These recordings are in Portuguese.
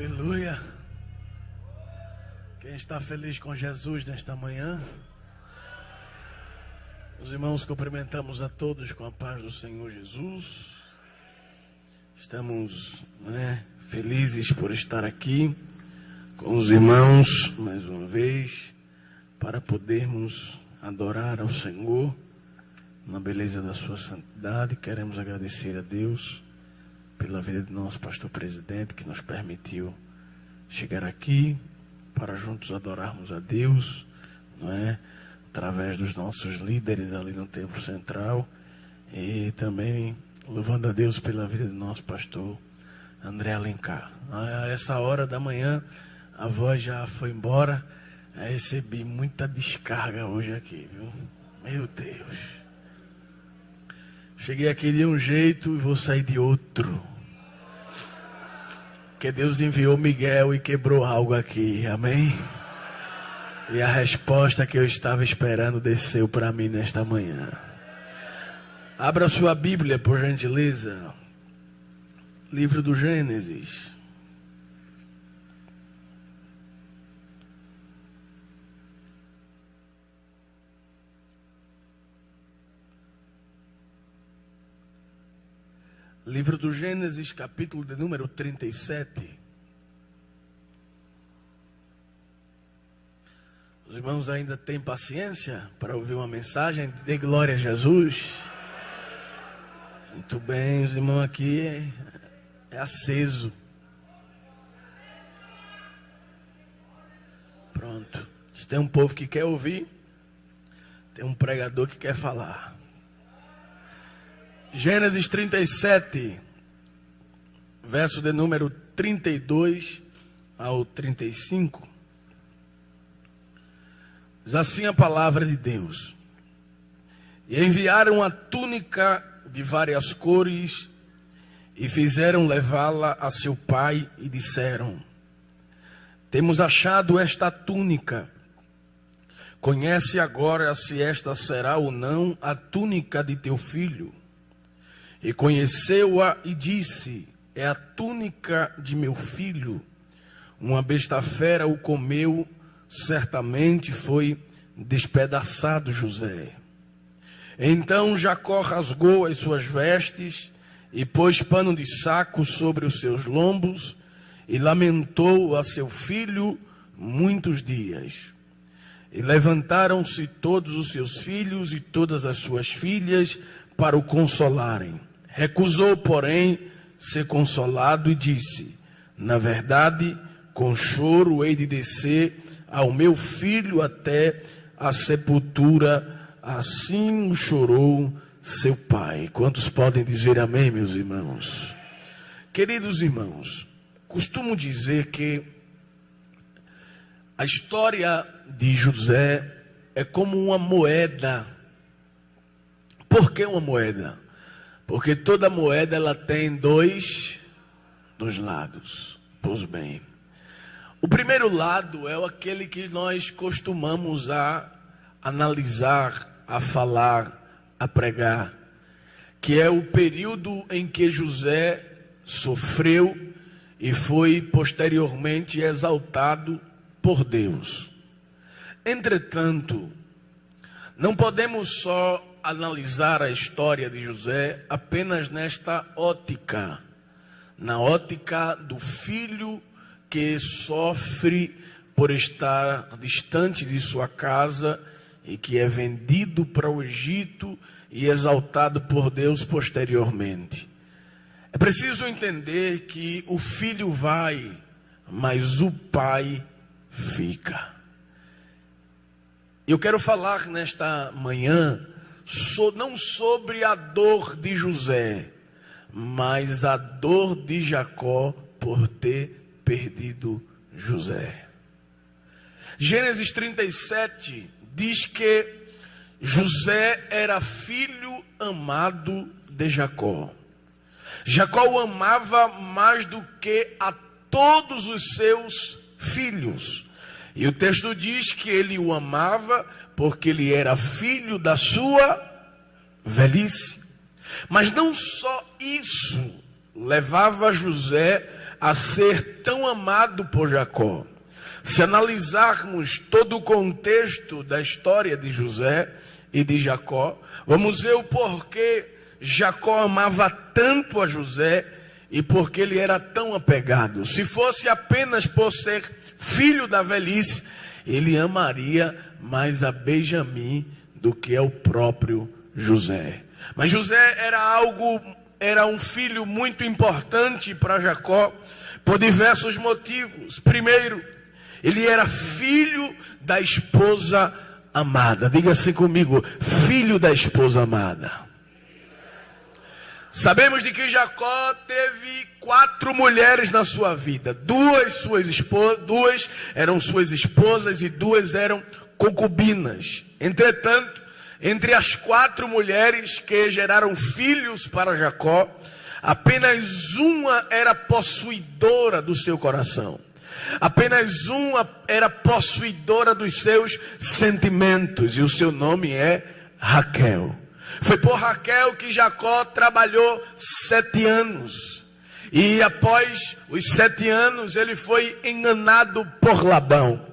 Aleluia. Quem está feliz com Jesus nesta manhã? Os irmãos, cumprimentamos a todos com a paz do Senhor Jesus. Estamos felizes por estar aqui com os irmãos mais uma vez, para podermos adorar ao Senhor na beleza da sua santidade. Queremos agradecer a Deus pela vida do nosso pastor presidente, que nos permitiu chegar aqui para juntos adorarmos a Deus, através dos nossos líderes ali no Templo Central, e também louvando a Deus pela vida do nosso pastor André Alencar. A essa hora da manhã a voz já foi embora. Recebi muita descarga hoje aqui, viu? Meu Deus. Cheguei aqui de um jeito e vou sair de outro. Porque Deus enviou Miguel e quebrou algo aqui, amém? E a resposta que eu estava esperando desceu para mim nesta manhã. Abra sua Bíblia, por gentileza. Livro do Gênesis. Livro do Gênesis, capítulo de número 37. Os irmãos ainda têm paciência para ouvir uma mensagem? Dê glória a Jesus. Muito bem, os irmãos aqui é aceso. Pronto. Se tem um povo que quer ouvir, tem um pregador que quer falar. Gênesis 37, verso de número 32 ao 35. Diz assim a palavra de Deus: E enviaram a túnica de várias cores e fizeram levá-la a seu pai e disseram: Temos achado esta túnica. Conhece agora se esta será ou não a túnica de teu filho. E conheceu-a e disse: É a túnica de meu filho. Uma besta fera o comeu, certamente foi despedaçado José. Então Jacó rasgou as suas vestes e pôs pano de saco sobre os seus lombos e lamentou a seu filho muitos dias. E levantaram-se todos os seus filhos e todas as suas filhas para o consolarem. Recusou, porém, ser consolado e disse: Na verdade, com choro hei de descer ao meu filho até a sepultura. Assim o chorou seu pai. Quantos podem dizer amém, meus irmãos? Queridos irmãos, costumo dizer que a história de José é como uma moeda. Por que uma moeda? Porque toda moeda ela tem dois lados. Pois bem, o primeiro lado é aquele que nós costumamos a analisar, a falar, a pregar, que é o período em que José sofreu e foi posteriormente exaltado por Deus. Entretanto, não podemos só analisar a história de José apenas nesta ótica, na ótica do filho que sofre por estar distante de sua casa e que é vendido para o Egito e exaltado por Deus posteriormente. É preciso entender que o filho vai, mas o pai fica. Eu quero falar nesta manhã não sobre a dor de José, mas a dor de Jacó por ter perdido José. Gênesis 37 diz que José era filho amado de Jacó. Jacó o amava mais do que a todos os seus filhos. E o texto diz que ele o amava porque ele era filho da sua velhice. Mas não só isso levava José a ser tão amado por Jacó. Se analisarmos todo o contexto da história de José e de Jacó, vamos ver o porquê Jacó amava tanto a José e porque ele era tão apegado. Se fosse apenas por ser filho da velhice, ele amaria mais a Benjamim do que ao próprio José. Mas José era um filho muito importante para Jacó por diversos motivos. Primeiro, ele era filho da esposa amada. Diga assim comigo, filho da esposa amada. Sabemos de que Jacó teve 4 mulheres na sua vida. 2 eram suas esposas e 2 eram concubinas. Entretanto, entre as 4 mulheres que geraram filhos para Jacó, apenas uma era possuidora do seu coração. Apenas uma era possuidora dos seus sentimentos, e o seu nome é Raquel. Foi por Raquel que Jacó trabalhou 7 anos. E após os 7 anos ele foi enganado por Labão.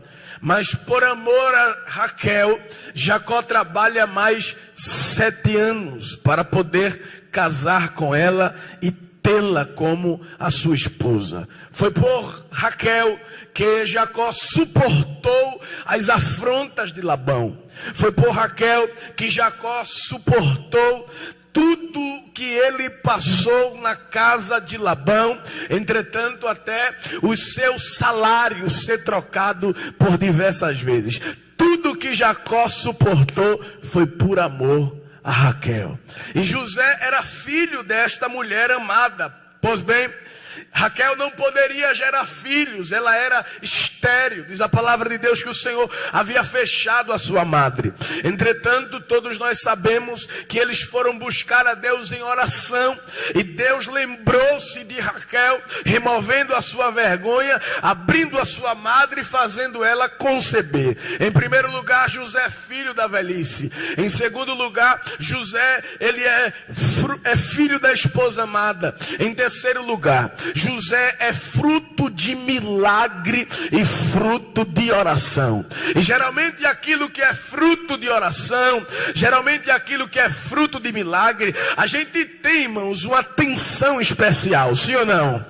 Mas por amor a Raquel, Jacó trabalha mais 7 anos para poder casar com ela e tê-la como a sua esposa. Foi por Raquel que Jacó suportou as afrontas de Labão. Foi por Raquel que Jacó suportou tudo que ele passou na casa de Labão, entretanto até o seu salário ser trocado por diversas vezes. Tudo que Jacó suportou foi por amor a Raquel. E José era filho desta mulher amada. Pois bem, Raquel não poderia gerar filhos, ela era estéril. Diz a palavra de Deus que o Senhor havia fechado a sua madre. Entretanto, todos nós sabemos que eles foram buscar a Deus em oração, e Deus lembrou-se de Raquel, removendo a sua vergonha, abrindo a sua madre e fazendo ela conceber. Em primeiro lugar, José é filho da velhice. Em segundo lugar, José ele é filho da esposa amada. Em terceiro lugar, José é fruto de milagre e fruto de oração. E geralmente aquilo que é fruto de oração, geralmente aquilo que é fruto de milagre, a gente tem, irmãos, uma atenção especial, sim ou não?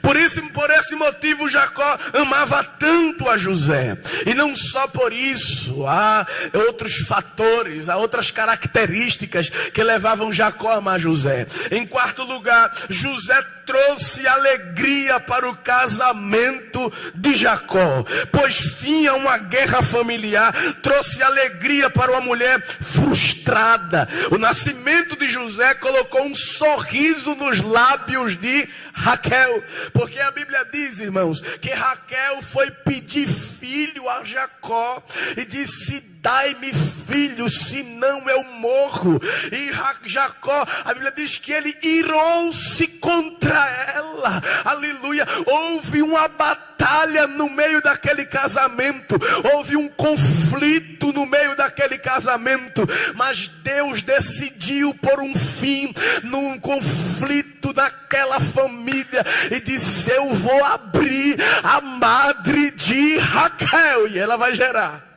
Por esse motivo Jacó amava tanto a José. E não só por isso, há outros fatores, há outras características que levavam Jacó a amar José. Em quarto lugar, José trouxe alegria para o casamento de Jacó. Pôs fim a uma guerra familiar, trouxe alegria para uma mulher frustrada. O nascimento de José colocou um sorriso nos lábios de Raquel, porque a Bíblia diz, irmãos, que Raquel foi pedir filho a Jacó e disse: dai-me filho, senão eu morro. E Jacó, a Bíblia diz que ele irou-se contra ela. Aleluia. Houve uma batalha no meio daquele casamento, houve um conflito no meio daquele casamento, mas Deus decidiu pôr um fim num conflito daquela família e disse: eu vou abrir a madre de Raquel e ela vai gerar.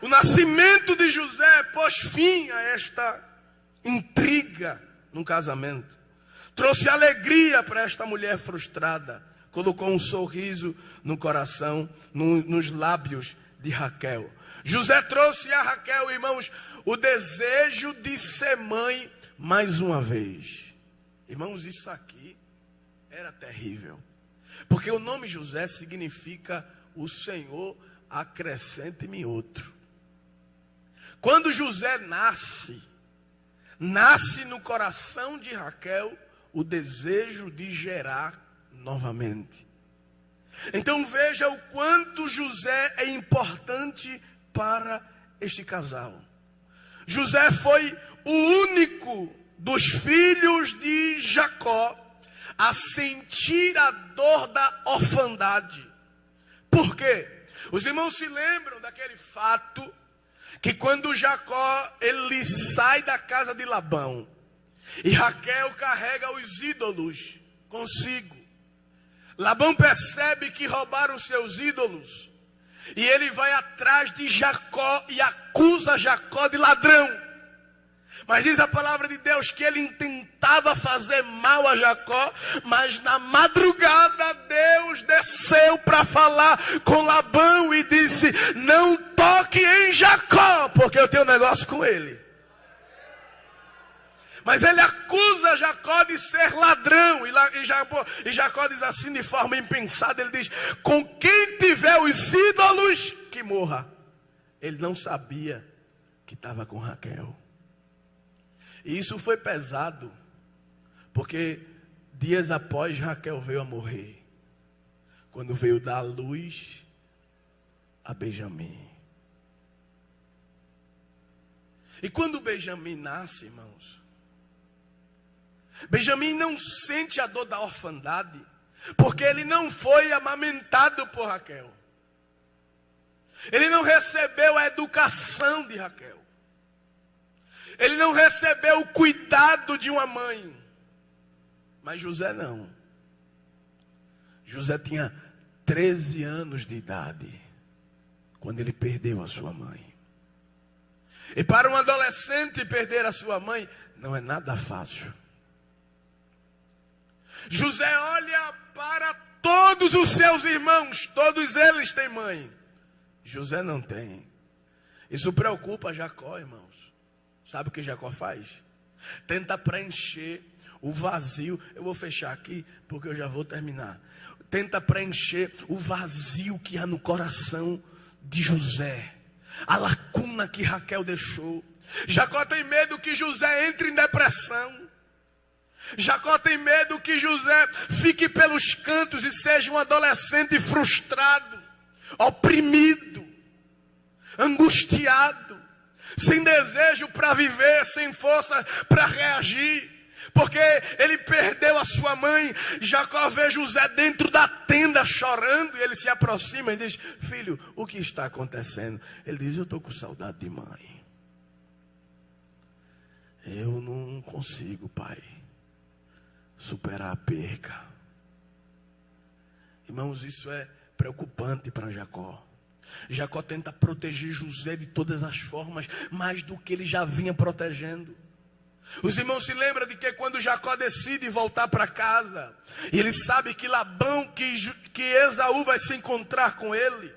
O nascimento de José pôs fim a esta intriga no casamento. Trouxe alegria para esta mulher frustrada. Colocou um sorriso no coração, nos lábios de Raquel. José trouxe a Raquel, irmãos, o desejo de ser mãe mais uma vez. Irmãos, isso aqui era terrível. Porque o nome José significa: o Senhor acrescente-me outro. Quando José nasce no coração de Raquel o desejo de gerar novamente. Então veja o quanto José é importante para este casal. José foi o único dos filhos de Jacó a sentir a dor da orfandade. Por quê? Os irmãos se lembram daquele fato que quando Jacó ele sai da casa de Labão e Raquel carrega os ídolos consigo, Labão percebe que roubaram seus ídolos. E ele vai atrás de Jacó e acusa Jacó de ladrão. Mas diz a palavra de Deus que ele tentava fazer mal a Jacó, mas na madrugada Deus desceu para falar com Labão e disse: não toque em Jacó, porque eu tenho um negócio com ele. Mas ele acusa Jacó de ser ladrão. E Jacó diz assim de forma impensada, ele diz: com quem tiver os ídolos, que morra. Ele não sabia que estava com Raquel. E isso foi pesado, porque dias após Raquel veio a morrer, quando veio dar luz a Benjamim. E quando Benjamim nasce, irmãos, Benjamim não sente a dor da orfandade, porque ele não foi amamentado por Raquel. Ele não recebeu a educação de Raquel. Ele não recebeu o cuidado de uma mãe. Mas José não. José tinha 13 anos de idade quando ele perdeu a sua mãe. E para um adolescente perder a sua mãe não é nada fácil. José olha para todos os seus irmãos, todos eles têm mãe. José não tem. Isso preocupa Jacó, irmãos. Sabe o que Jacó faz? Tenta preencher o vazio. Eu vou fechar aqui porque eu já vou terminar. Tenta preencher o vazio que há no coração de José. A lacuna que Raquel deixou. Jacó tem medo que José entre em depressão. Jacó tem medo que José fique pelos cantos e seja um adolescente frustrado, oprimido, angustiado, sem desejo para viver, sem força para reagir, porque ele perdeu a sua mãe. Jacó vê José dentro da tenda chorando, e ele se aproxima e diz: filho, o que está acontecendo? Ele diz: eu estou com saudade de mãe. Eu não consigo, pai, superar a perca. Irmãos, isso é preocupante para Jacó. Jacó tenta proteger José de todas as formas, mais do que ele já vinha protegendo. Os irmãos se lembram de que quando Jacó decide voltar para casa, e ele sabe que Labão, que Esaú vai se encontrar com ele,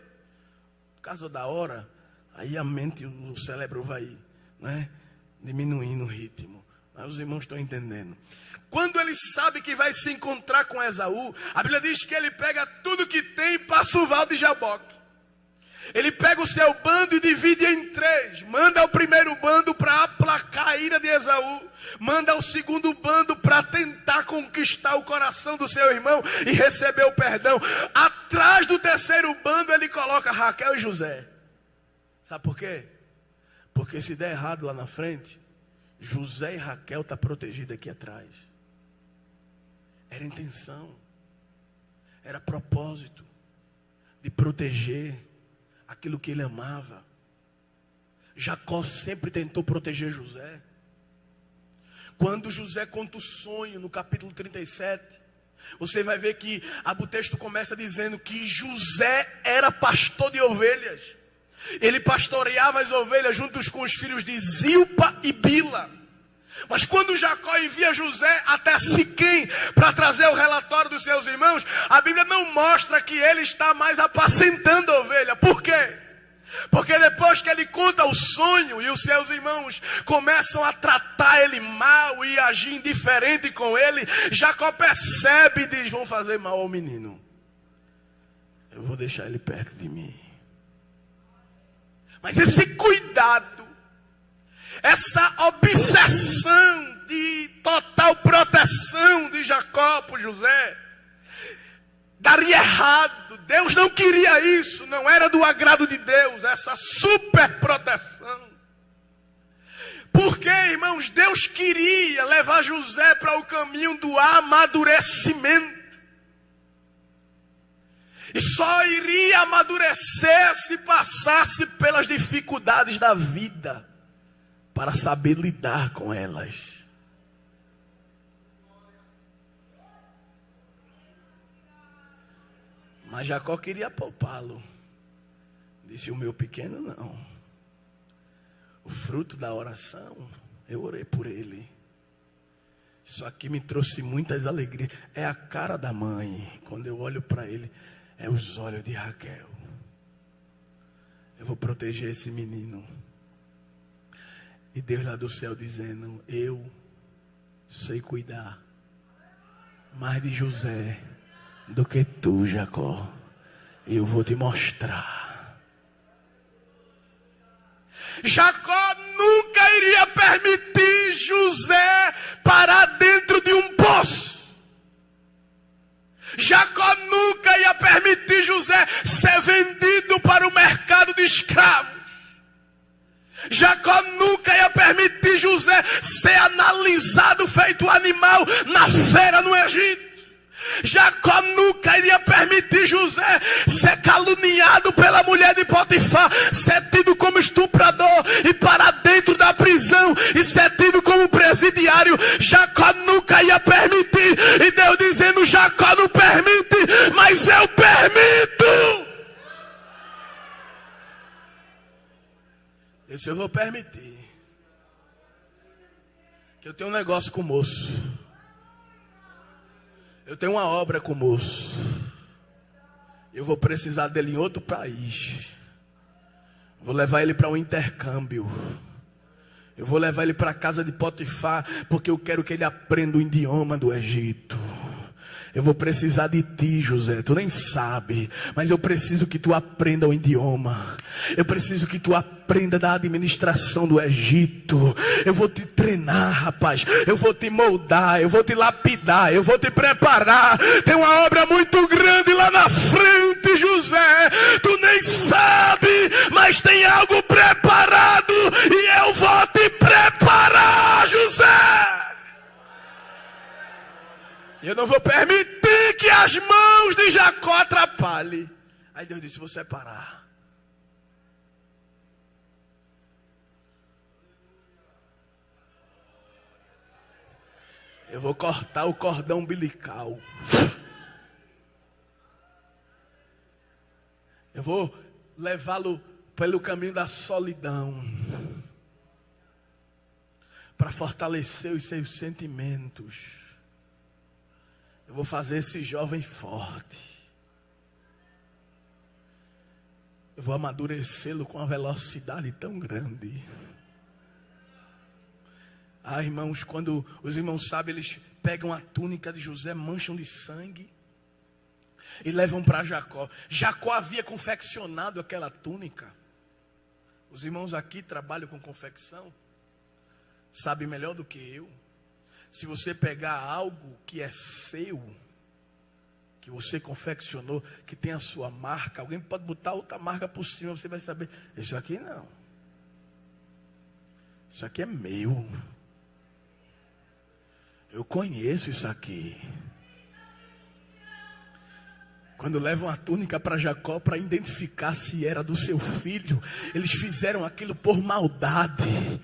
por causa da hora, aí a mente, o cérebro vai, né, diminuindo o ritmo. Mas os irmãos estão entendendo. Quando ele sabe que vai se encontrar com Esaú, a Bíblia diz que ele pega tudo que tem e passa o val de Jaboque. Ele pega o seu bando e divide em 3. Manda o primeiro bando para aplacar a ira de Esaú. Manda o segundo bando para tentar conquistar o coração do seu irmão e receber o perdão. Atrás do terceiro bando ele coloca Raquel e José. Sabe por quê? Porque se der errado lá na frente, José e Raquel estão protegidos aqui atrás. Era intenção. Era propósito de proteger aquilo que ele amava. Jacó sempre tentou proteger José. Quando José conta o sonho no capítulo 37, você vai ver que o texto começa dizendo que José era pastor de ovelhas. Ele pastoreava as ovelhas juntos com os filhos de Zilpa e Bila. Mas quando Jacó envia José até Siquém para trazer o relatório dos seus irmãos, a Bíblia não mostra que ele está mais apacentando a ovelha. Por quê? Porque depois que ele conta o sonho e os seus irmãos começam a tratar ele mal e agir indiferente com ele, Jacó percebe e diz: vão fazer mal ao menino, eu vou deixar ele perto de mim. Mas esse cuidado, essa obsessão de total proteção de Jacó por José, daria errado. Deus não queria isso, não era do agrado de Deus, essa super proteção. Porque, irmãos, Deus queria levar José para o caminho do amadurecimento. E só iria amadurecer se passasse pelas dificuldades da vida, para saber lidar com elas. Mas Jacó queria poupá-lo. Disse: o meu pequeno não. O fruto da oração, eu orei por ele. Isso aqui me trouxe muitas alegrias. É a cara da mãe. Quando eu olho para ele, é os olhos de Raquel. Eu vou proteger esse menino. E Deus lá do céu dizendo: eu sei cuidar mais de José do que tu, Jacó. Eu vou te mostrar. Jacó nunca iria permitir José parar dentro de um poço. Jacó nunca ia permitir José ser vendido para o mercado de escravos. Jacó nunca ia permitir José ser analisado feito animal na feira no Egito. Jacó nunca iria permitir José ser caluniado pela mulher de Potifar, ser tido como estuprador e parar dentro da prisão e ser tido como presidiário. Jacó nunca ia permitir. E Deus dizendo: Jacó não permite, mas eu permito. Isso eu vou permitir. Que eu tenho um negócio com o moço. Eu tenho uma obra com o moço. Eu vou precisar dele em outro país. Vou levar ele para um intercâmbio. Eu vou levar ele para a casa de Potifar, porque eu quero que ele aprenda o idioma do Egito. Eu vou precisar de ti, José. Tu nem sabe, mas eu preciso que tu aprenda o idioma. Eu preciso que tu aprenda da administração do Egito. Eu vou te treinar, rapaz. Eu vou te moldar, eu vou te lapidar, eu vou te preparar. Tem uma obra muito grande lá na frente, José. Tu nem sabe, mas tem algo preparado e eu vou te preparar, José. Eu não vou permitir que as mãos de Jacó atrapalhem. Aí Deus disse: vou separar. Eu vou cortar o cordão umbilical. Eu vou levá-lo pelo caminho da solidão, para fortalecer os seus sentimentos. Eu vou fazer esse jovem forte. Eu vou amadurecê-lo com uma velocidade tão grande. Ah, irmãos, quando os irmãos sabem, eles pegam a túnica de José, mancham de sangue e levam para Jacó. Jacó havia confeccionado aquela túnica. Os irmãos aqui trabalham com confecção, sabem melhor do que eu. Se você pegar algo que é seu, que você confeccionou, que tem a sua marca, alguém pode botar outra marca por cima, você vai saber: isso aqui não. Isso aqui é meu. Eu conheço isso aqui. Quando levam a túnica para Jacó para identificar se era do seu filho, eles fizeram aquilo por maldade.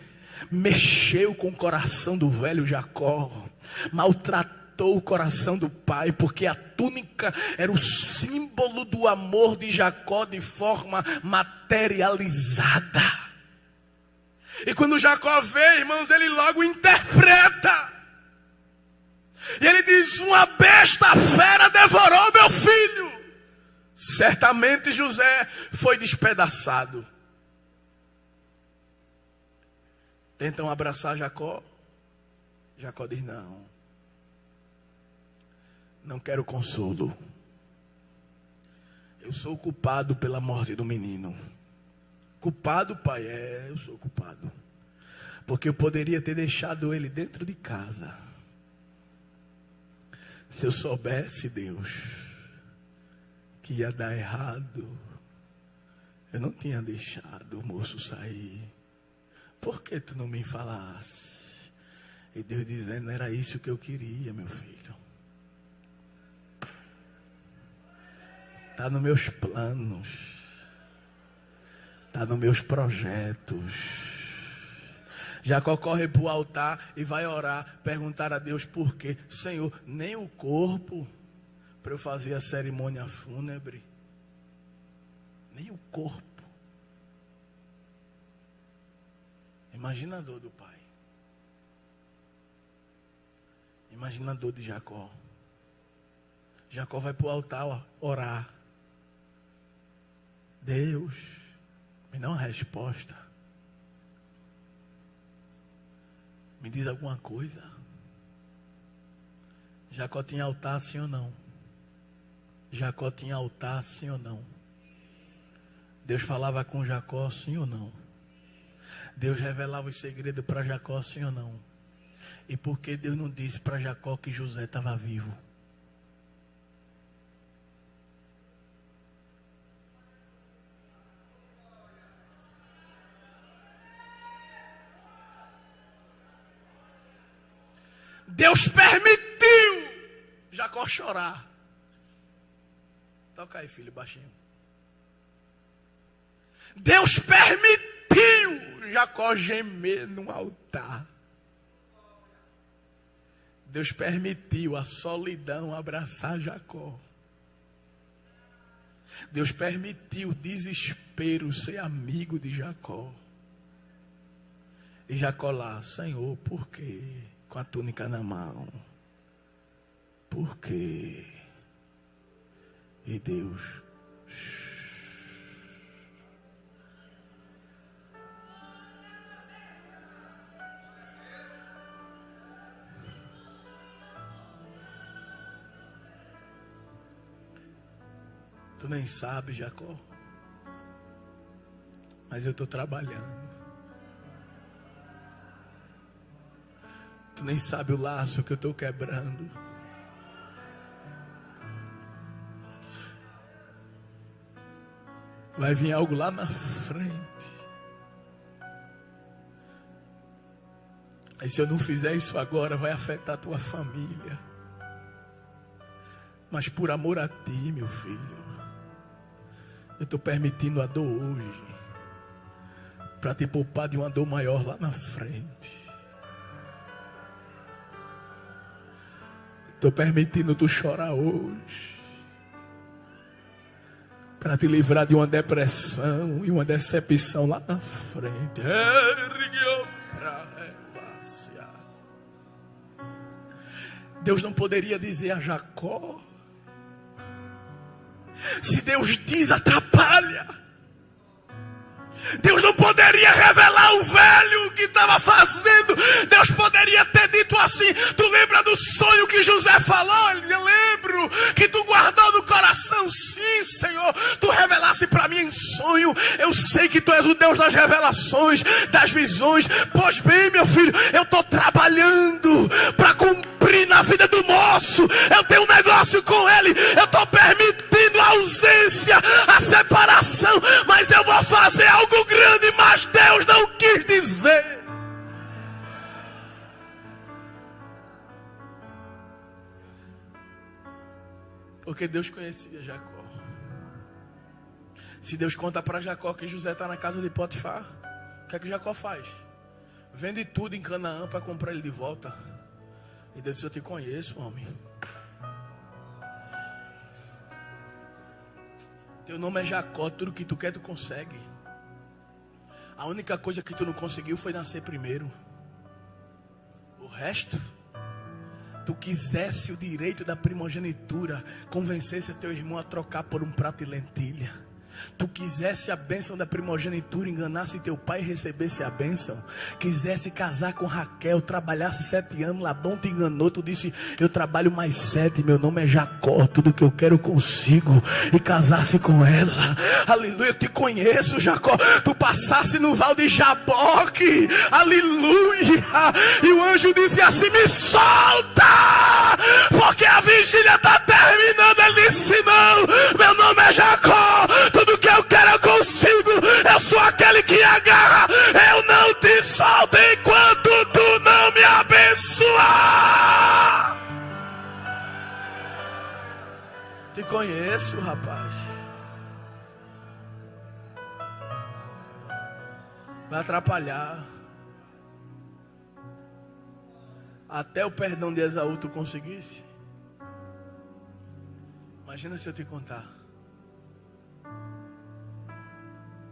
Mexeu com o coração do velho Jacó, maltratou o coração do pai, porque a túnica era o símbolo do amor de Jacó de forma materializada. E quando Jacó vê, irmãos, ele logo interpreta. E ele diz: uma besta fera devorou meu filho. Certamente José foi despedaçado. Tentam abraçar Jacó. Jacó diz: não. Não quero consolo. Eu sou culpado pela morte do menino. Culpado, pai? Eu sou culpado. Porque eu poderia ter deixado ele dentro de casa. Se eu soubesse, Deus, que ia dar errado, eu não tinha deixado o moço sair. Por que tu não me falasse? E Deus dizendo: era isso que eu queria, meu filho. Está nos meus planos. Está nos meus projetos. Jacó corre para o altar e vai orar, perguntar a Deus por quê. Senhor, nem o corpo para eu fazer a cerimônia fúnebre. meio corpo. Imagina a dor do pai. Imagina a dor de Jacó. Jacó vai para o altar orar. Deus, me dá uma resposta. Me diz alguma coisa. Jacó tinha altar, sim ou não? Jacó tinha altar, sim ou não? Deus falava com Jacó, sim ou não? Deus revelava os segredos para Jacó, sim ou não? E por que Deus não disse para Jacó que José estava vivo? Deus permitiu Jacó chorar. Toca aí, filho, baixinho. Deus permitiu Jacó gemer no altar. Deus permitiu a solidão abraçar Jacó. Deus permitiu o desespero ser amigo de Jacó. E Jacó lá, Senhor, por quê? Com a túnica na mão. Por quê? E Deus... Tu nem sabe, Jacó, mas eu estou trabalhando. Tu nem sabe o laço que eu estou quebrando. Vai vir algo lá na frente. E se eu não fizer isso agora, vai afetar a tua família. Mas por amor a ti, meu filho, eu estou permitindo a dor hoje, para te poupar de uma dor maior lá na frente. Estou permitindo tu chorar hoje, para te livrar de uma depressão e uma decepção lá na frente. Deus não poderia dizer a Jacó: se Deus diz, atrapalha. Deus não poderia revelar o velho que estava fazendo. Deus poderia ter dito assim: tu lembra do sonho que José falou? Ele disse: eu lembro, que tu guardou no coração. Sim, Senhor, tu revelasse para mim em sonho. Eu sei que tu és o Deus das revelações, das visões. Pois bem, meu filho, eu estou trabalhando para cumprir na vida do moço. Eu tenho um negócio com ele. Eu estou permitindo a ausência, a separação, mas eu vou fazer algo grande, mas Deus não quis dizer. Porque Deus conhecia Jacó. Se Deus conta para Jacó que José está na casa de Potifar, o que é que Jacó faz? Vende tudo em Canaã para comprar ele de volta. E Deus disse: eu te conheço, homem. Teu nome é Jacó, tudo que tu quer tu consegue. A única coisa que tu não conseguiu foi nascer primeiro. O resto, tu quisesse o direito da primogenitura, convencesse teu irmão a trocar por um prato de lentilha. Tu quisesse a bênção da primogenitura, enganasse teu pai e recebesse a bênção. Quisesse casar com Raquel, trabalhasse 7 anos, Labão te enganou, tu disse: eu trabalho mais 7, meu nome é Jacó, tudo que eu quero eu consigo, e casasse com ela. Aleluia, eu te conheço, Jacó. Tu passasse no val de Jaboque, aleluia, e o anjo disse assim: me solta, porque a vigília está terminando. Ele disse: não, meu nome é Jacó, tudo que eu quero eu consigo. Eu sou aquele que agarra. Eu não te solto enquanto tu não me abençoar. Te conheço, rapaz. Vai atrapalhar. Até o perdão de Esaú tu conseguisse. Imagina se eu te contar.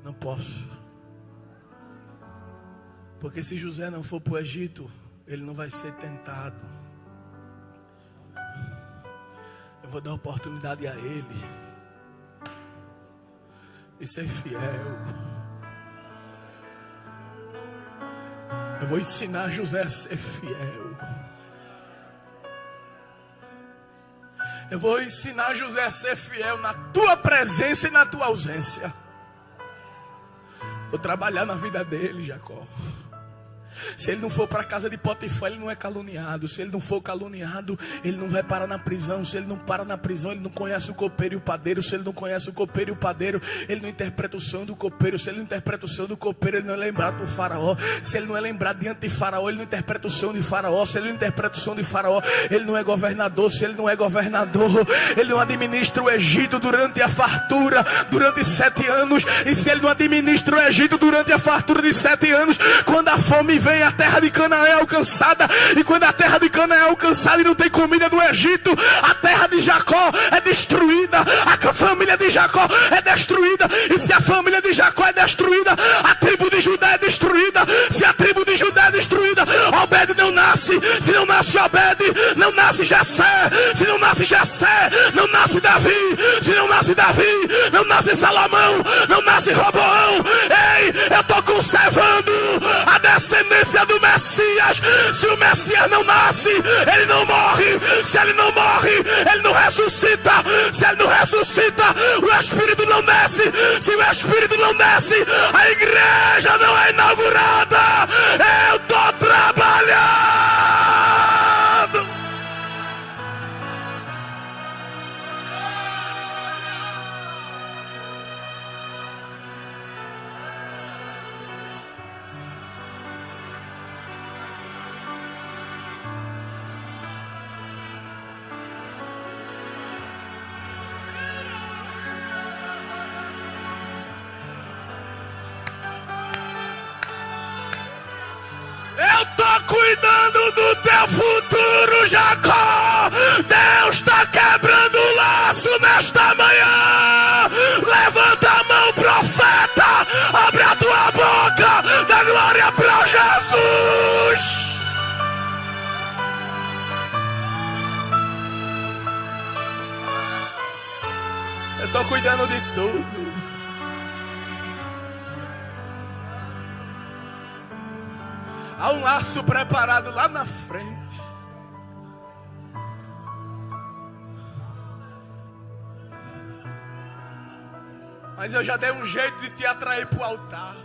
Não posso. Porque se José não for para o Egito, ele não vai ser tentado. Eu vou dar oportunidade a ele de ser fiel. Eu vou ensinar José a ser fiel. Eu vou ensinar José a ser fiel na tua presença e na tua ausência. Vou trabalhar na vida dele, Jacó. Se ele não for para a casa de Potifar, ele não é caluniado. Se ele não for caluniado, ele não vai parar na prisão. Se ele não para na prisão, ele não conhece o copeiro e o padeiro. Se ele não conhece o copeiro e o padeiro, ele não interpreta o sonho do copeiro. Se ele não interpreta o sonho do copeiro, ele não é lembrado por Faraó. Se ele não é lembrado diante de Faraó, ele não interpreta o sonho de Faraó. Se ele não interpreta o sonho de Faraó, ele não é governador. Se ele não é governador, ele não administra o Egito durante a fartura, durante 7 anos. E se ele não administra o Egito durante a fartura de 7 anos, quando a fome vem, a terra de Canaã é alcançada. E quando a terra de Canaã é alcançada e não tem comida do Egito, a terra de Jacó é destruída. A família de Jacó é destruída. E se a família de Jacó é destruída, a tribo de Judá é destruída. Se a tribo de Judá é destruída, Obed não nasce. Se não nasce Obed, não nasce Jessé. Se não nasce Jessé, não nasce Davi. Se não nasce Davi, não nasce Salomão, não nasce Roboão. Ei, eu estou conservando a descendência do Messias. Se o Messias não nasce, ele não morre. Se ele não morre, ele não ressuscita. Se ele não ressuscita, o Espírito não desce. Se o Espírito não desce, a igreja não é inaugurada. Eu estou trabalhando. Eu tô cuidando do teu futuro, Jacó. Deus está quebrando o laço nesta manhã. Levanta a mão, profeta. Abre a tua boca. Dá glória para Jesus. Eu tô cuidando de tudo. Há um laço preparado lá na frente. Mas eu já dei um jeito de te atrair para o altar.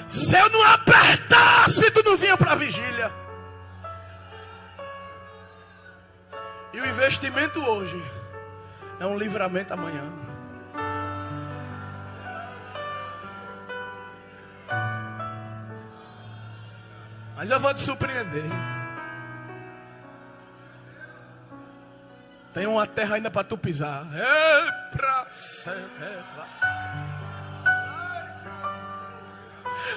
Se eu não apertasse, tu não vinha para a vigília. E o investimento hoje é um livramento amanhã. Mas eu vou te surpreender. Tem uma terra ainda para tu pisar.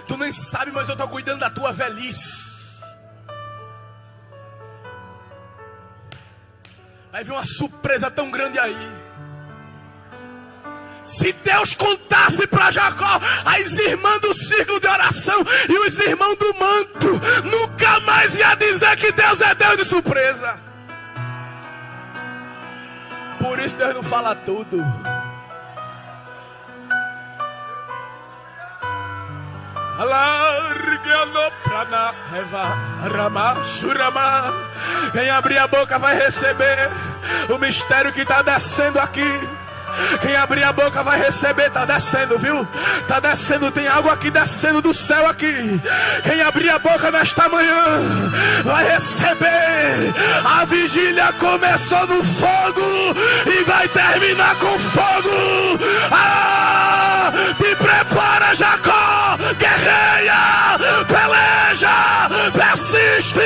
Tu nem sabe, mas eu estou cuidando da tua velhice. Vai vir uma surpresa tão grande aí. Se Deus contasse para Jacó as irmãs do círculo de oração e os irmãos do manto, nunca mais ia dizer que Deus é Deus de surpresa. Por isso Deus não fala tudo. Quem abrir a boca vai receber o mistério que está descendo aqui. Quem abrir a boca vai receber, tá descendo, viu? Tá descendo, tem algo aqui descendo do céu aqui. Quem abrir a boca nesta manhã vai receber. A vigília começou no fogo e vai terminar com fogo. Ah, te prepara, Jacó, guerreia, peleja, persiste.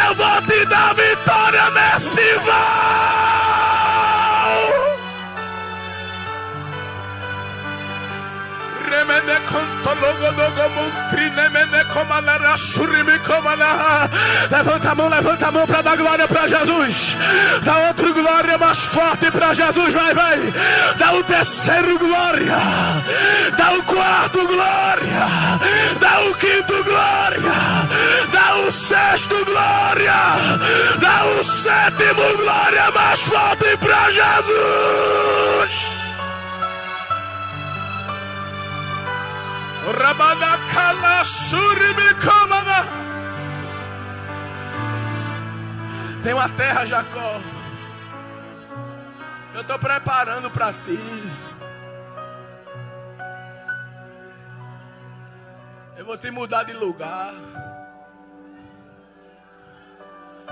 Eu vou te dar vitória nesse vão. Levanta a mão para dar glória para Jesus. Dá outro glória mais forte para Jesus. Vai. Dá o terceiro glória. Dá o quarto glória. Dá o quinto glória. Dá o sexto glória. Dá o sétimo glória mais forte para Jesus. Rabanakala surimikomana. Tem uma terra, Jacó, que eu estou preparando para ti. Eu vou te mudar de lugar.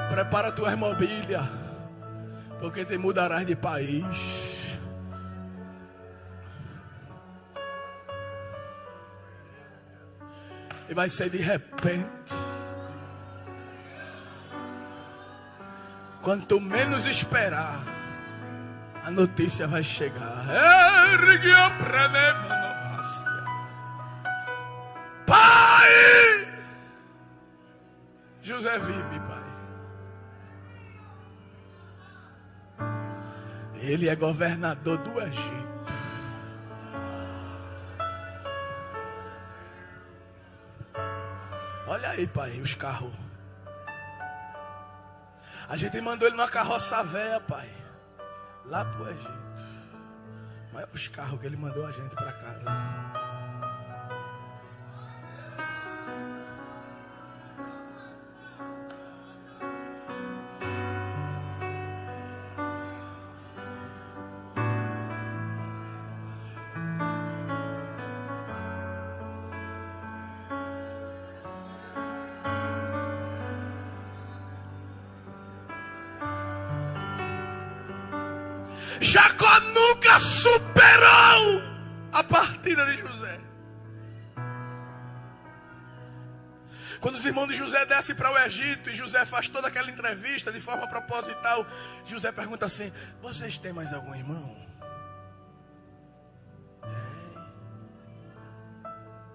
Prepara tuas mobílias, porque te mudarás de país. E vai ser de repente. Quanto menos esperar, a notícia vai chegar. Pai! José vive, pai. Ele é governador do Egito. Olha aí, pai, os carros. A gente mandou ele numa carroça velha, pai, lá pro Egito. Mas é os carros que ele mandou a gente para casa. Jacó nunca superou a partida de José. Quando os irmãos de José descem para o Egito e José faz toda aquela entrevista de forma proposital, José pergunta assim: vocês têm mais algum irmão?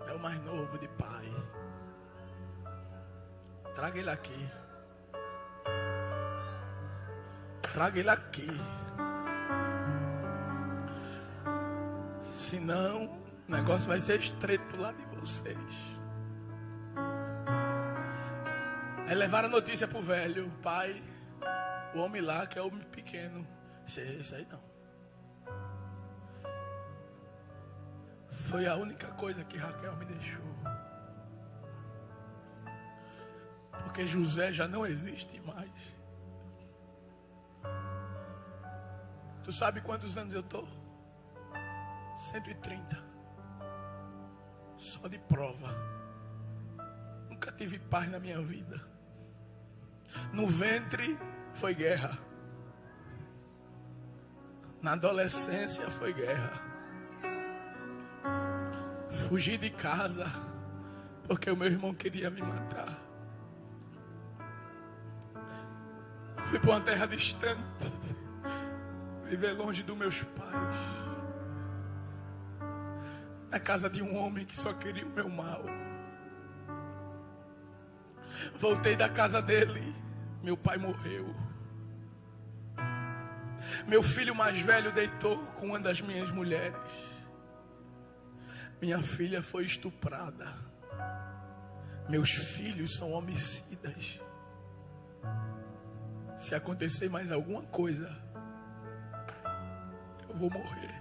É o mais novo de pai. Traga ele aqui. Traga ele aqui. Senão, o negócio vai ser estreito pro lado de vocês. Aí levaram a notícia pro velho: pai, o homem lá que é o homem pequeno. Isso aí não. Foi a única coisa que Raquel me deixou. Porque José já não existe mais. Tu sabe quantos anos eu tô? 130. Só de prova. Nunca tive paz na minha vida. No ventre foi guerra. Na adolescência foi guerra. Fugi de casa porque o meu irmão queria me matar. Fui para uma terra distante, viver longe dos meus pais, na casa de um homem que só queria o meu mal. Voltei da casa dele, meu pai morreu. Meu filho mais velho deitou com uma das minhas mulheres. Minha filha foi estuprada. Meus filhos são homicidas. Se acontecer mais alguma coisa, eu vou morrer.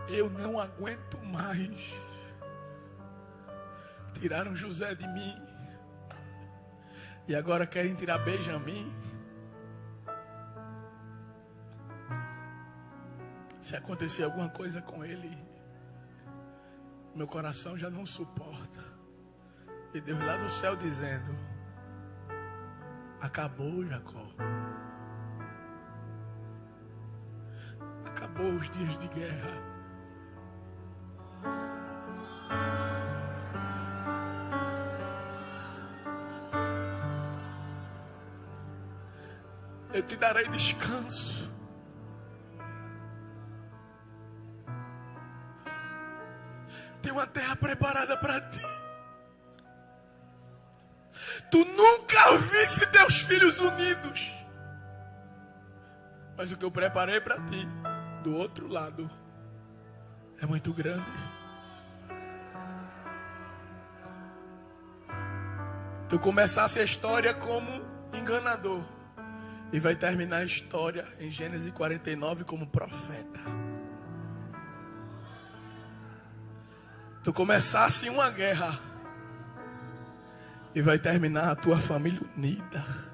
Eu não aguento mais. Tiraram José de mim e agora querem tirar Benjamim. Se acontecer alguma coisa com ele, meu coração já não suporta. E Deus lá do céu dizendo: acabou, Jacó. Acabou os dias de guerra. Eu te darei descanso. Tem uma terra preparada para ti. Tu nunca viste teus filhos unidos. Mas o que eu preparei para ti, do outro lado, é muito grande. Tu começasse a história como enganador e vai terminar a história em Gênesis 49 como profeta. Tu começasse uma guerra e vai terminar a tua família unida.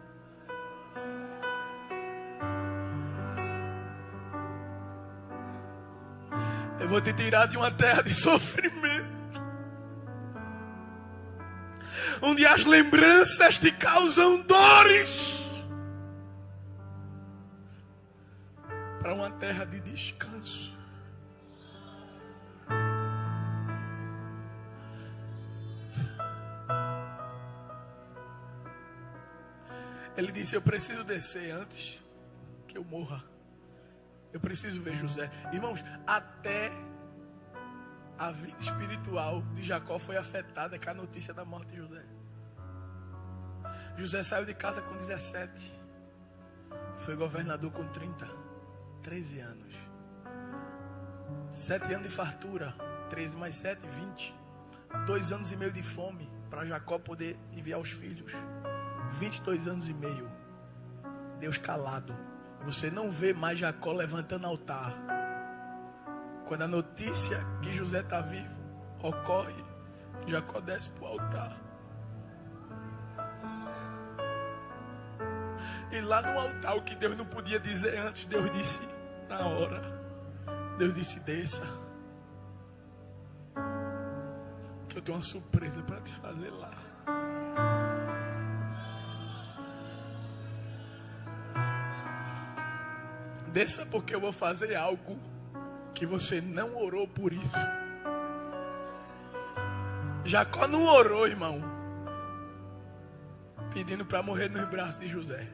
Eu vou te tirar de uma terra de sofrimento, onde as lembranças te causam dores, para uma terra de descanso. Ele disse: eu preciso descer antes que eu morra. Eu preciso ver José. Irmãos, até a vida espiritual de Jacó foi afetada com a notícia da morte de José. José saiu de casa com 17. Foi governador com 30. 13 anos. 7 anos de fartura. 13 mais 7, 20. 2 anos e meio de fome para Jacó poder enviar os filhos. 22 anos e meio. Deus calado. Você não vê mais Jacó levantando altar. Quando a notícia que José está vivo ocorre, Jacó desce para o altar. E lá no altar, o que Deus não podia dizer antes, Deus disse na hora. Deus disse: desça, que eu tenho uma surpresa para te fazer lá. Desça, porque eu vou fazer algo que você não orou por isso. Jacó não orou, irmão, pedindo para morrer nos braços de José.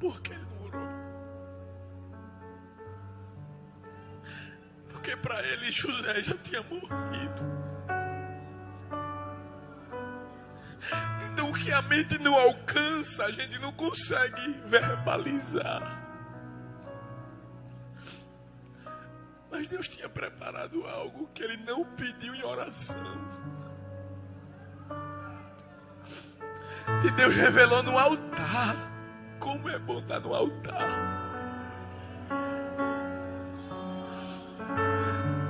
Por que ele não orou? Porque para ele José já tinha morrido. Então o que a mente não alcança, a gente não consegue verbalizar. Mas Deus tinha preparado algo que ele não pediu em oração. E Deus revelou no altar. Como é bom estar no altar.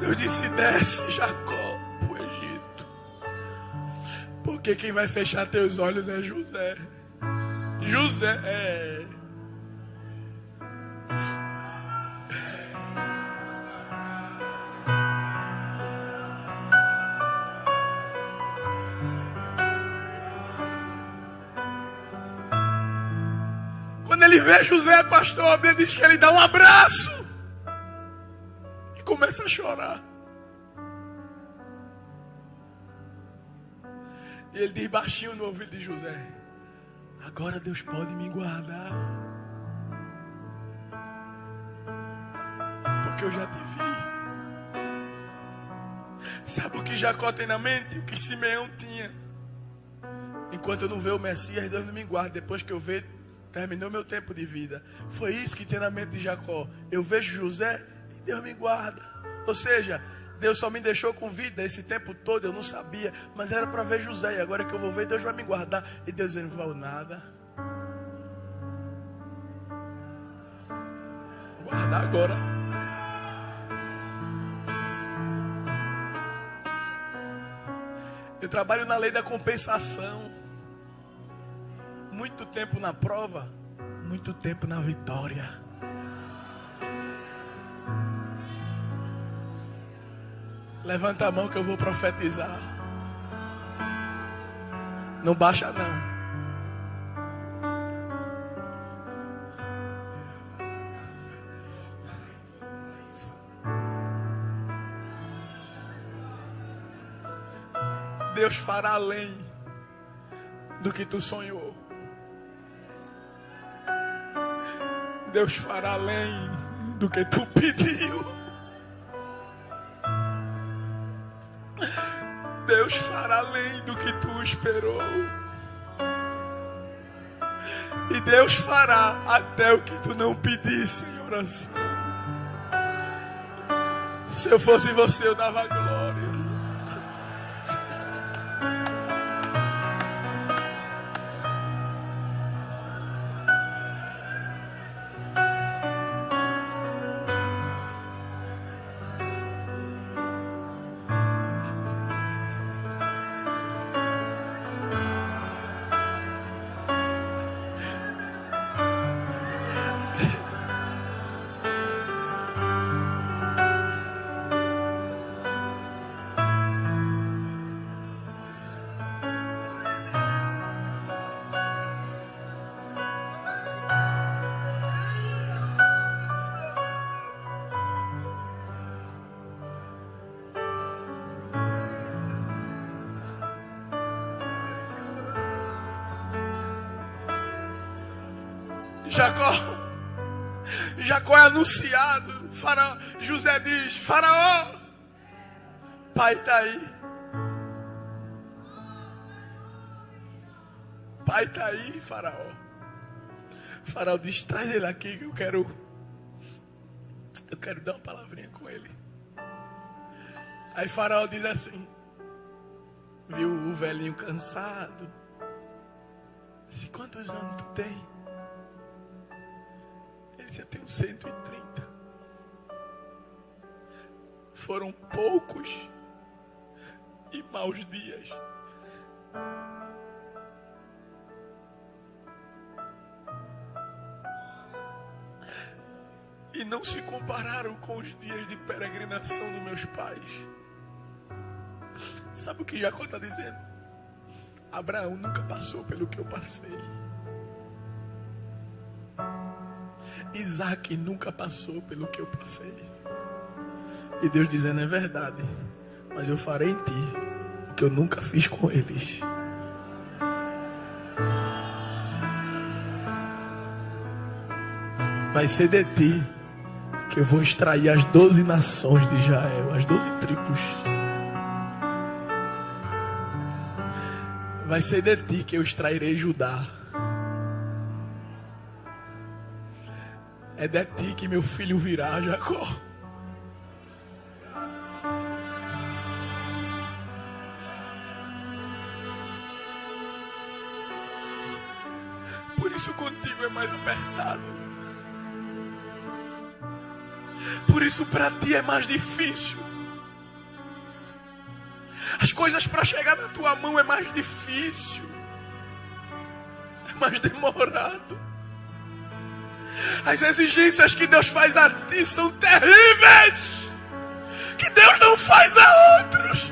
Deus disse: desce, Jacó, para o Egito. Porque quem vai fechar teus olhos é José. José é... Quando ele vê José, pastor, a Bíblia diz que ele dá um abraço e começa a chorar. E ele diz baixinho no ouvido de José: agora Deus pode me guardar, porque eu já te vi. Sabe o que Jacó tem na mente? O que Simeão tinha. Enquanto eu não ver o Messias, Deus não me guarda. Depois que eu ver, terminou meu tempo de vida. Foi isso que tem na mente de Jacó. Eu vejo José e Deus me guarda. Ou seja, Deus só me deixou com vida esse tempo todo, eu não sabia, mas era para ver José, e agora que eu vou ver, Deus vai me guardar. E Deus não vai nada. Guardar agora. Eu trabalho na lei da compensação. Muito tempo na prova, muito tempo na vitória. Levanta a mão que eu vou profetizar. Não baixa não. Deus fará além do que tu sonhou. Deus fará além do que tu pediu. Deus fará além do que tu esperou. E Deus fará até o que tu não pedisse em oração. Se eu fosse você, eu dava glória. Jacó é anunciado. José diz: Faraó, pai está aí. Pai está aí, Faraó. Faraó diz: traz ele aqui que eu quero dar uma palavrinha com ele. Aí Faraó diz assim, viu o velhinho cansado, disse: quantos anos tu tem? Ele disse: eu tenho 130. Foram poucos e maus dias. E não se compararam com os dias de peregrinação dos meus pais. Sabe o que Jacó está dizendo? Abraão nunca passou pelo que eu passei. Isaac nunca passou pelo que eu passei. E Deus dizendo: é verdade, mas eu farei em ti o que eu nunca fiz com eles. Vai ser de ti que eu vou extrair as 12 nações de Israel, as 12 tribos. Vai ser de ti que eu extrairei Judá. É de ti que meu filho virá, Jacó. Por isso contigo é mais apertado. Por isso para ti é mais difícil. As coisas para chegar na tua mão é mais difícil. É mais demorado. As exigências que Deus faz a ti são terríveis, que Deus não faz a outros.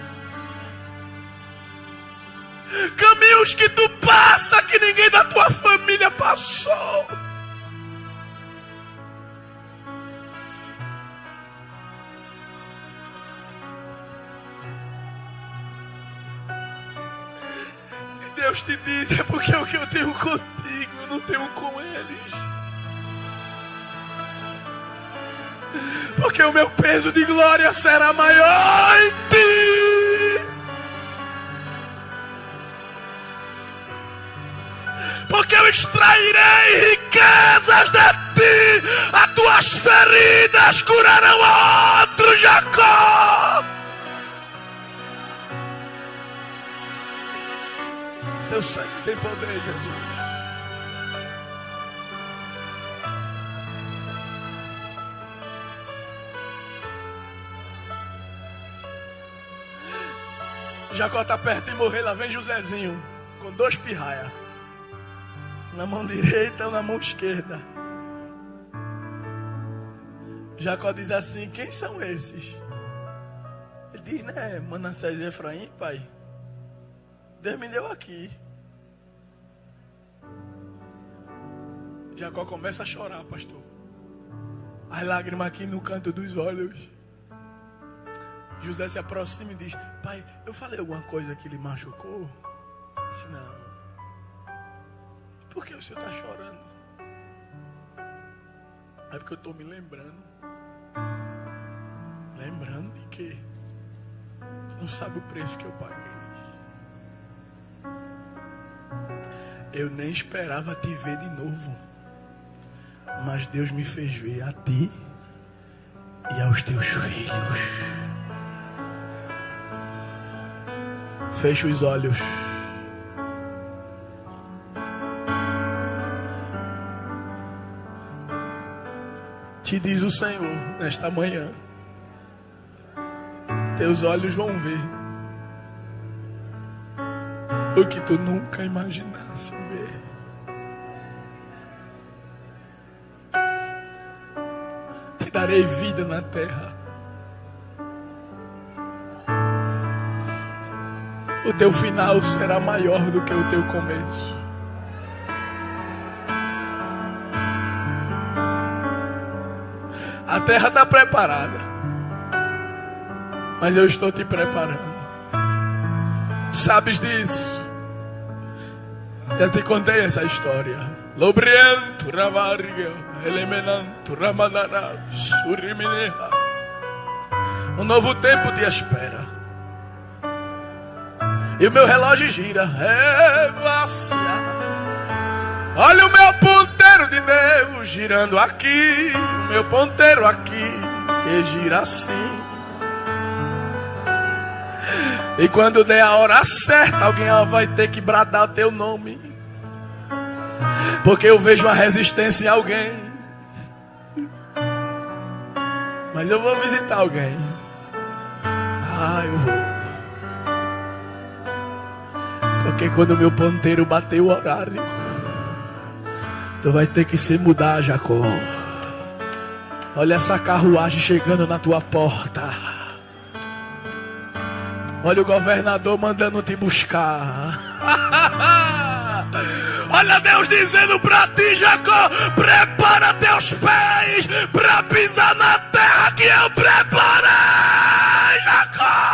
Caminhos que tu passa que ninguém da tua família passou. E Deus te diz: é porque o que eu tenho contigo eu não tenho com eles. Porque o meu peso de glória será maior em ti. Porque eu extrairei riquezas de ti. As tuas feridas curarão a outro, Jacó. Teu sangue tem poder, Jesus. Jacó está perto de morrer, lá vem Josézinho, com 2 pirraias. Na mão direita ou na mão esquerda. Jacó diz assim: quem são esses? Ele diz: né, Manassés e Efraim, pai. Deus me deu aqui. Jacó começa a chorar, pastor. As lágrimas aqui no canto dos olhos. José se aproxima e diz: pai, eu falei alguma coisa que lhe machucou? Disse: não. Por que o senhor está chorando? É porque eu estou me lembrando. Lembrando de quê? Não sabe o preço que eu paguei. Eu nem esperava te ver de novo, mas Deus me fez ver a ti e aos teus filhos. Fecha os olhos. Te diz o Senhor nesta manhã: teus olhos vão ver o que tu nunca imaginasse ver. Te darei vida na terra. O teu final será maior do que o teu começo. A terra está preparada, mas eu estou te preparando. Sabes disso? Já te contei essa história. Lobriento, Ravarga, Elemenanto, Ramadara, Surimineha. Um novo tempo te espera. E o meu relógio gira. Olha o meu ponteiro de Deus girando aqui. O meu ponteiro aqui, que gira assim. E quando der a hora certa, alguém vai ter que bradar o teu nome. Porque eu vejo uma resistência em alguém. Mas eu vou visitar alguém. Eu vou. Porque quando o meu ponteiro bater o horário, tu vai ter que se mudar, Jacó. Olha essa carruagem chegando na tua porta. Olha o governador mandando te buscar. Olha Deus dizendo pra ti, Jacó: prepara teus pés pra pisar na terra que eu preparei, Jacó.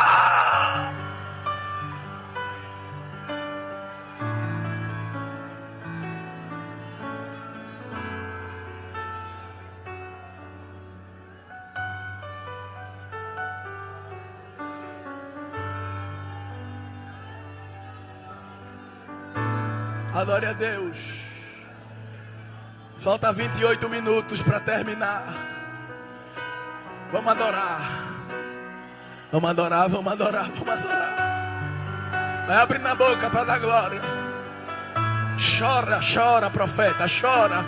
Adore a Deus. Falta 28 minutos para terminar. Vamos adorar. Vamos adorar, vamos adorar, vamos adorar. Vai abrindo a boca para dar glória. Chora, chora, profeta, chora.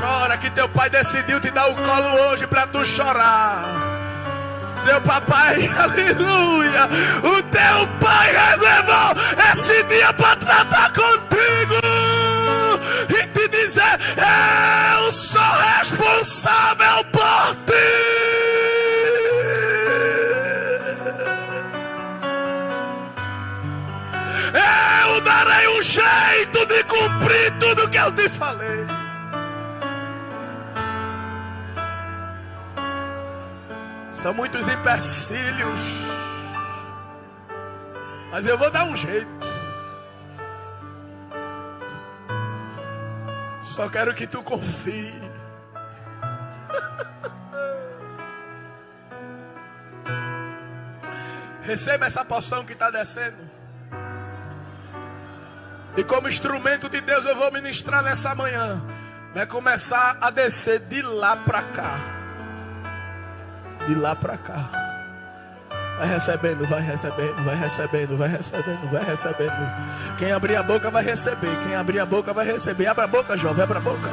Chora que teu pai decidiu te dar o colo hoje para tu chorar. Teu papai, aleluia, o teu pai reservou esse dia para tratar contigo e te dizer: eu sou responsável por ti. Eu darei um jeito de cumprir tudo que eu te falei. São muitos empecilhos, mas eu vou dar um jeito. Só quero que tu confie. Receba essa porção que está descendo. E como instrumento de Deus eu vou ministrar nessa manhã. Vai começar a descer de lá para cá. De lá para cá. Vai recebendo, vai recebendo, vai recebendo, vai recebendo, vai recebendo. Quem abrir a boca vai receber. Quem abrir a boca vai receber. Abra a boca, jovem, abra a boca.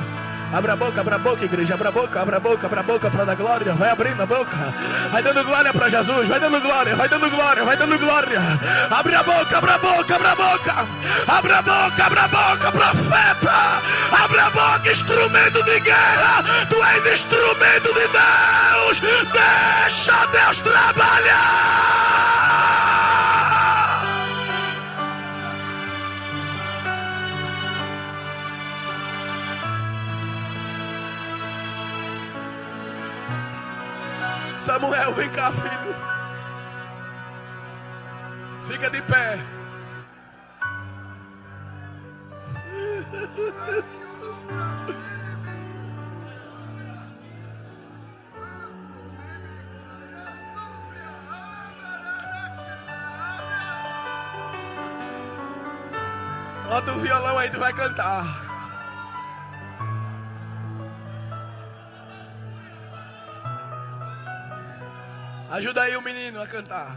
Abra a boca, igreja, abra a boca, abra a boca, abra a boca para dar glória. Vai abrindo a boca. Vai dando glória para Jesus, vai dando glória, vai dando glória, vai dando glória. Abre a boca, abra a boca, abra a boca. Abra a boca, profeta. Abra a boca, instrumento de guerra. Tu és instrumento de Deus. Deixa Deus trabalhar. Samuel, vem cá, filho. Fica de pé. Bota o violão aí, tu vai cantar. Ajuda aí o menino a cantar.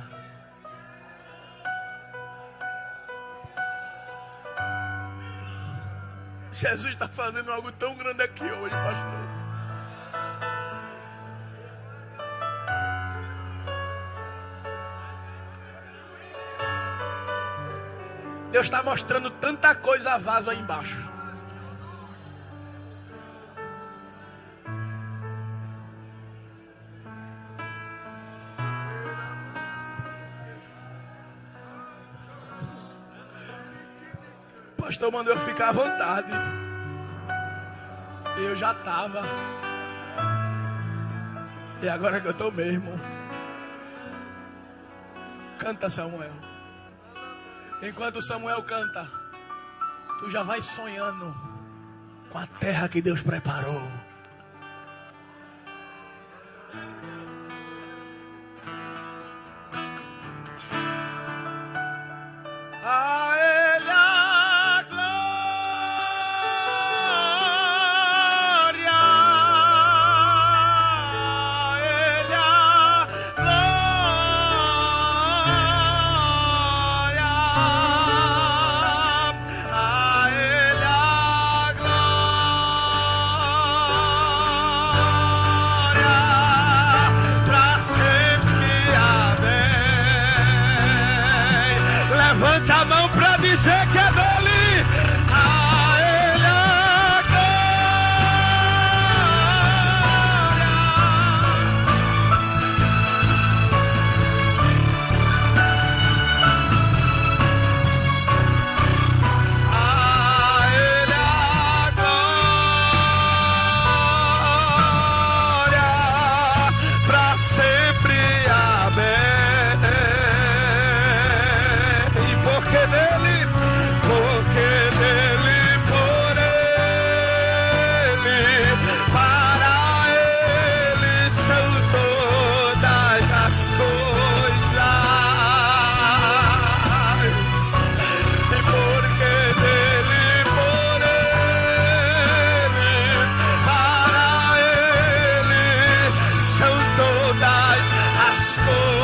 Jesus está fazendo algo tão grande aqui hoje, pastor. Deus está mostrando tanta coisa a vaso aí embaixo. O pastor mandou eu ficar à vontade. Eu já estava. E agora que eu estou mesmo. Canta, Samuel. Enquanto o Samuel canta, tu já vai sonhando com a terra que Deus preparou. A Ele a glória, a Ele a glória, a Ele a glória, pra sempre. Amém. Levanta a mão pra dizer que é dele. A Ele a glória. A Ele a glória, pra sempre. Amém. E porque dele, por ele, para ele são todas as coisas. E porque dele, por ele, para ele são todas as coisas.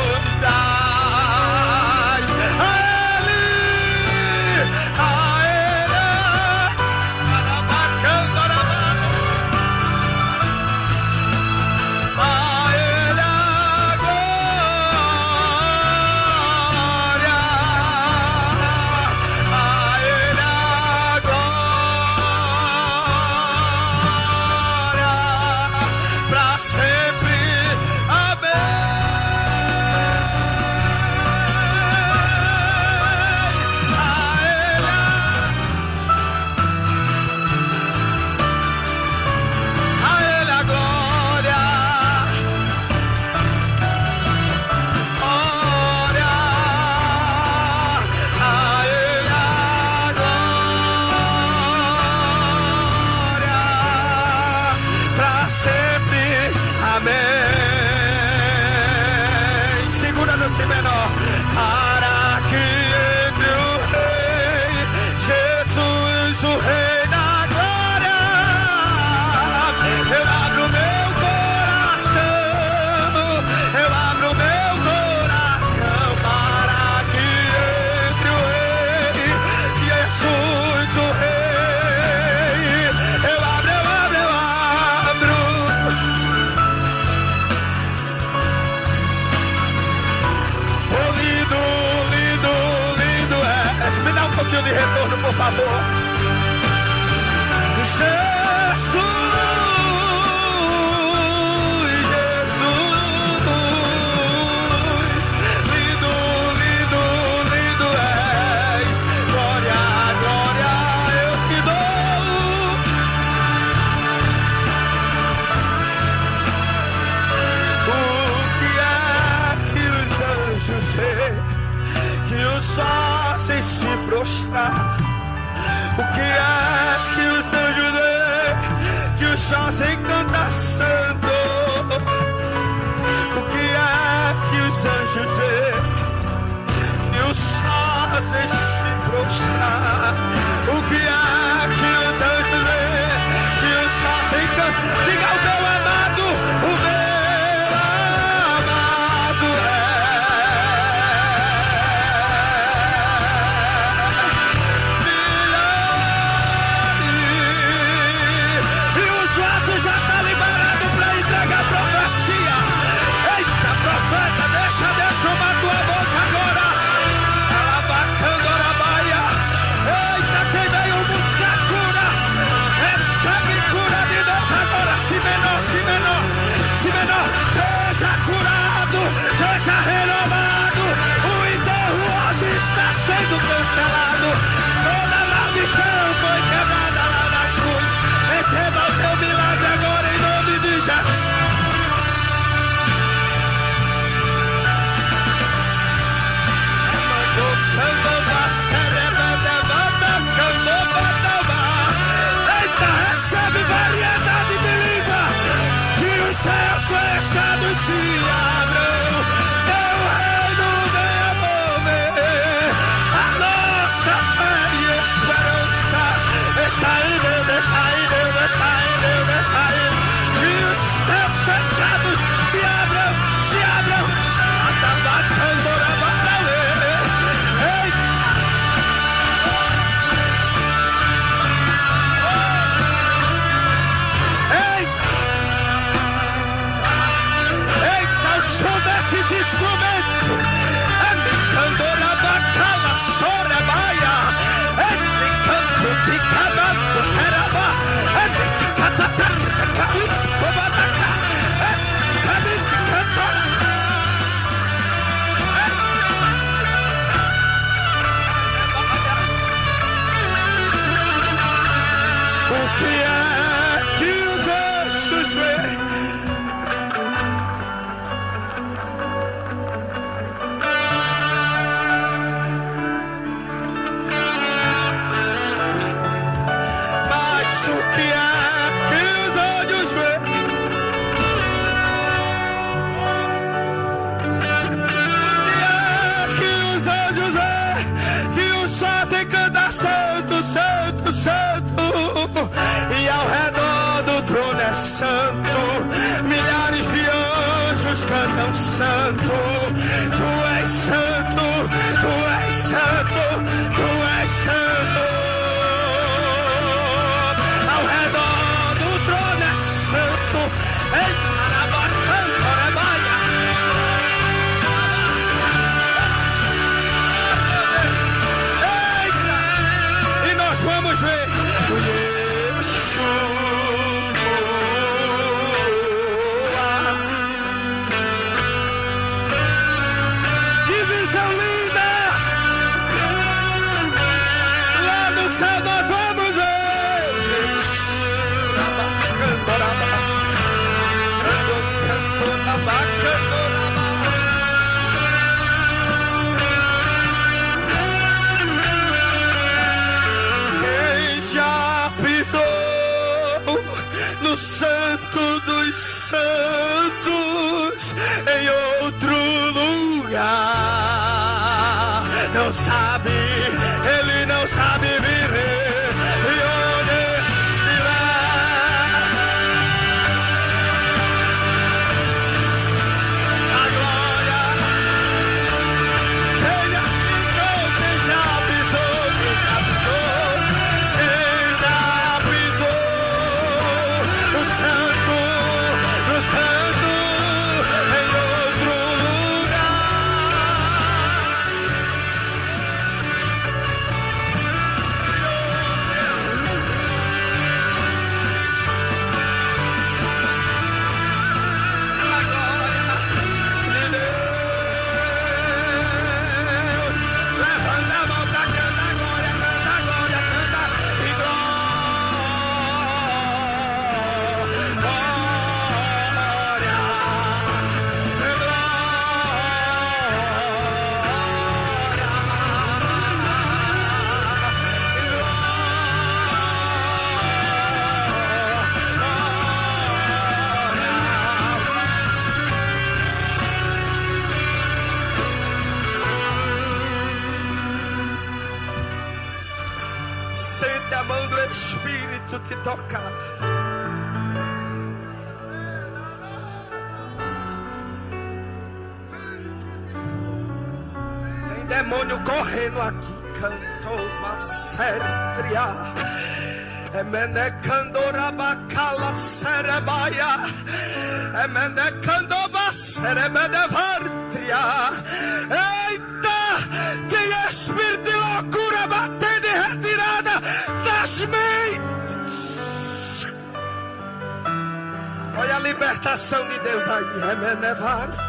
De retorno, por favor. Jesus, lindo, lindo, lindo és. Glória, glória, eu te dou. O que é que os anjos veem? Que os sócios se prostrar. O que é que os anjos veem? Que os sócios cantam santo. O que é que os anjos veem? Que os sócios se prostrar. que é que os anjos veem, que os fazem cantar. Diga ao teu amado, o meu amado e os vasos já está liberado para entregar profecia. Eita, profeta, deixa Deus chamar tua boca agora. Alabacandorabaia. Eita, quem veio buscar cura, recebe cura de Deus agora. Si menor, si menor, si menor. Seja curado, seja renovado. O enterro hoje está sendo cancelado. Toda maldição foi quebrada lá na cruz. Receba o teu milagre agora em nome de Jesus. Eita, recebe variedade de língua. Que os céus fechados se abram. Teu reino venha mover. A nossa fé e esperança está em Deus, está em Deus, está em Deus, está em Deus. Que os céus fechados se abram, se abram. Eita, o som desses instrumentos. Candora bacala, sorabaia. Canto, ticanato, caraba. Catataca, cabite, comataca. Cabite, cantora. O que é que os anjos veem? Mas o que é que os olhos veem? O que é que os anjos veem? Que os fazem cantar santo, santo, santo. E ao redor do trono é santo. Milhares de anjos cantam santo. Tu és santo, tu és santo, tu és santo. Ao redor do trono é santo. Ei, eita, e nós vamos ver o que visão linda! Lá no céu nós vamos ver. Quem já pisou no Santo dos Santos em outro lugar não sabe, ele não sabe viver e onde estiver a glória. Quem já pisou, quem já pisou, quem já pisou, quem já pisou no Santo em outro lugar. Sente a mão do Espírito te tocar. Tem demônio correndo aqui. Cantou Vassertria. Emenecandorabacala serebaia. Emenecandova serebedevartria. Eita, que espírito de loucura batendo e retirada das mentes. Olha a libertação de Deus aí. Emenevartria.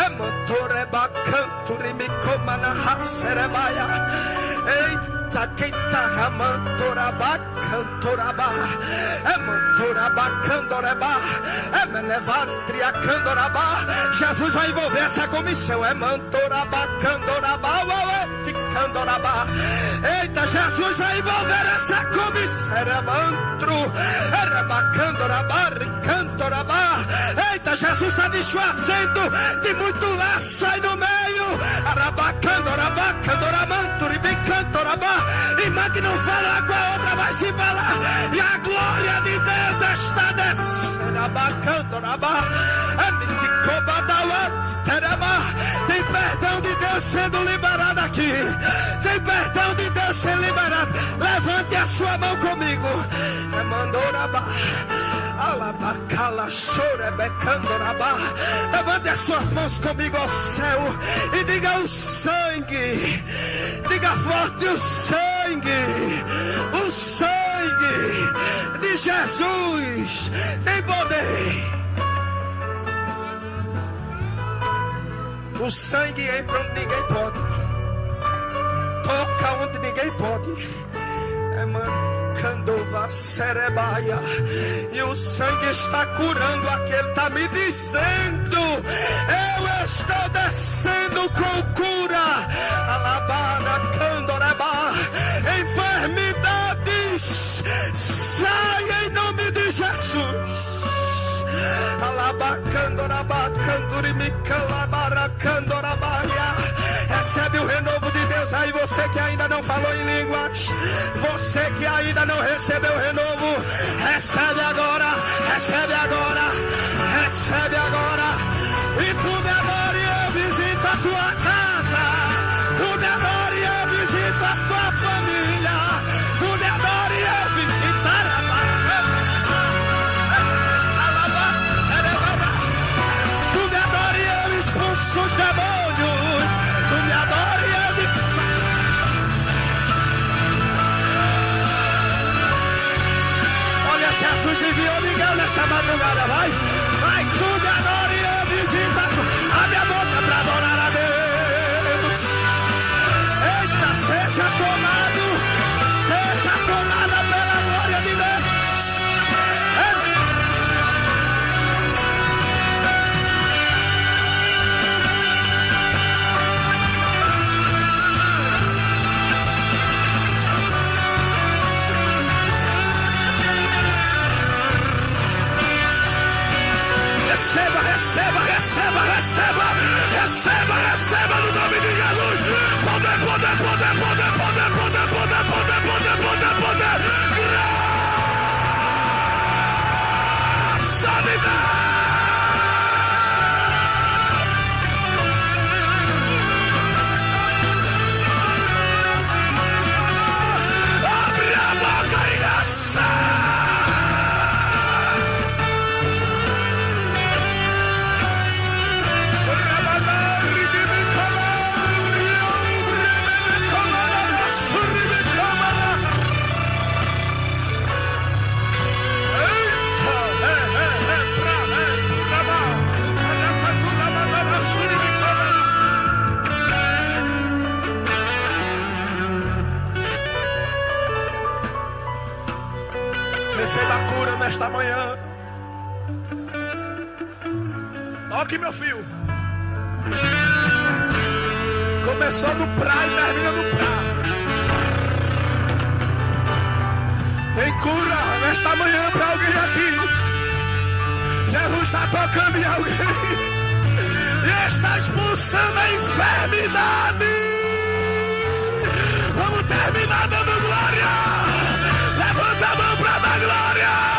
Emantoreba canturimicoma na racerebaia. Eita, quem tá ramantoraba cantoraba. Emantoraba candoreba. Emenevartria candoraba. Jesus vai envolver essa comissão. Emantoraba candoraba. Candoraba. Eita, Jesus vai envolver essa comissão. Eremantro. Erebacandoraba. Cantoraba. Eita, Jesus está desfazendo de muito laço aí no meio. Arabacandoraba. Candoramanturi. Cantoraba. Irmã que não fala com a obra vai se falar. E a glória de Deus está descendo. Arabacandoraba. Tem perdão de Deus sendo liberado aqui. Tem perdão de Deus sendo liberado. Levante a sua mão comigo. Emandoraba. Alabacala chorebecandoraba. Levante as suas mãos comigo ao céu e diga o sangue. Diga forte o sangue. O sangue de Jesus tem poder. O sangue entra onde ninguém pode. Toca onde ninguém pode. Emanecandova serebaia. E o sangue está curando aquele. Está me dizendo: eu estou descendo com cura. Alabara candoreba. Enfermidades saia em nome de Jesus. Recebe o renovo de Deus aí, você que ainda não falou em línguas, você que ainda não recebeu o renovo, recebe agora, recebe agora, recebe agora. E tu me adora e eu visito a tua casa, tu me adora e eu visito a tua família, tu me adora e eu visito a os demônios, tu me adora e eu me... Olha, Jesus enviou Miguel nessa madrugada, vai, vai, tu me adora e eu visita, a minha boca pra adorar a Deus. Eita, seja tomada pela glória de Deus. Receba, receba, receba, receba, receba, receba no nome de Jesus. Poder, poder, poder, poder, poder, poder, poder, poder, poder, poder, poder. Graça de Deus. Abre a boca e graça. Receba a cura nesta manhã. Toque, meu filho. Começou no pra e termina no pra. Tem cura nesta manhã para alguém aqui. Jesus está tocando em alguém e está expulsando a enfermidade. Vamos terminar dando glória. Levanta a mão para dar glória.